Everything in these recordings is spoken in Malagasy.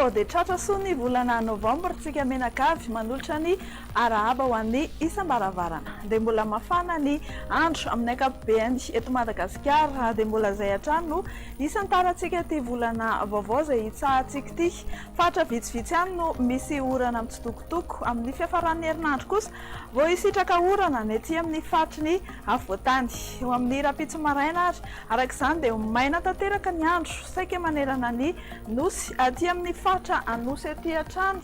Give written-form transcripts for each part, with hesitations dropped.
METEO dia tratra soa ny volana novambra tsika menakavy manolotra ny arahaba ho an'ny isam-baravarana dia mbola mafana ny andro amin'ny ankapobeny eto Madagascar dia mbola izay hatrany no isantarantsika ty volana vaovao izay hitsahantsika ity fatra vitsivitsy ihany no misy orana mitsitokotoko amin'ny fiafaran'ny herinandro kosa vao hisitraka orana ny ety amin'ny fatry ny afovoantany eo amin'ny rapitso maraina ary araka izany dia maina tanteraka ny andro saika manerana ny nosy aty amin'ny fatra anosy aty hatrany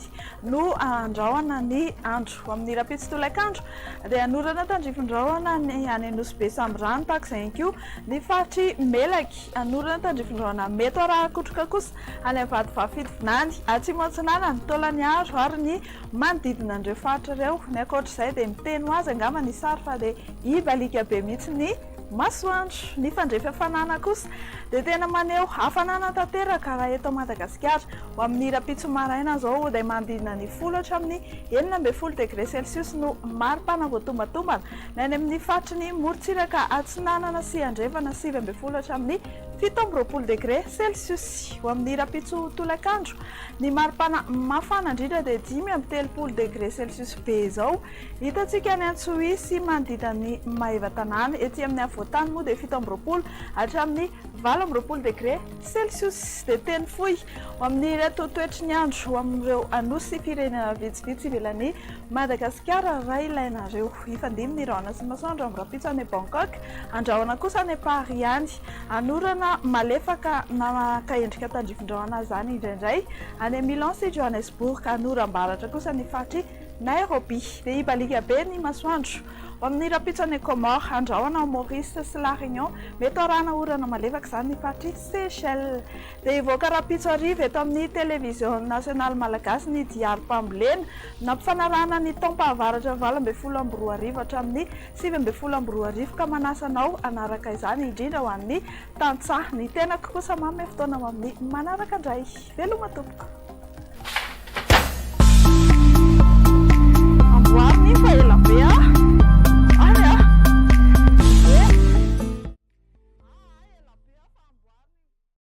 no andrahoana ny andro amin'ny rapitso tolakandro dia anorana tandrifondrahoana ny any anosy be sambrano tahaka izay ihany koa ny fatry melaky anorana tandrifondrahoana METEO raha kotroka kosa any amin'ny vatovafidivinany atsimo-atsinana ny taolany aro ary ny manodidina an'ireo fatra ireo ny ankoatr'izay dia miteny ho azy angamba ny sary fa dia ibalika be mihitsy ny masoandro ny fandrefa hafanana kosa dia tena maneho hafanana tanteraka raha eto Madagasikara ho amin'ny rapitso maraina izao dia manodidina ny 10 hatramin'ny 19 degré celsius no maripana voatombatomana na any amin'ny fatry ny morontsiraka atsinanana sy andrefana 19 hatramin'ny 17 degré celsius ho amin'ny rapitso tolakandro ny maripana mafana indrindra dia 5 degré celsius be izao hitantsika ny Antsohihy sy manodidina ny Mahevatanana ety amin'ny afovoantany moa dia 17 hatramin'ny 19 degré celsius dia teny fohy ho amin'ny reto toetry ny andro ho amin'ireo anosy firenena vitsivitsy ivelan'ny Madagasikara raha ilainareo ifandimy ny rahona sy masoandro amin'ny rapitso any Bangkok andrahoana kosa any Paris any anorana malefaka na kaendrika tandrifondrahoana zany indraindray any Milan sy Johannesburg anoram-baratra kosa ny fatry Nairobi dia ibalika be ny masoandro ho amin'ny rapitso any Comore andrahoana Maurice sy La Réunion mety arahana orana malefaka izany ny fatry Seychelles dia ivoaka rapitso ariva eto amin'ny télévision nationale malagasy ny diary mpambolena nampifanarahana ny taom-pahavaratra 12 hatramin'ny 17 ka manasanao anaraka izany indrindra ho an'ny tantsaha ny tenako kosa mamy fotoana amin'ny manaraka indray veloma tompoko.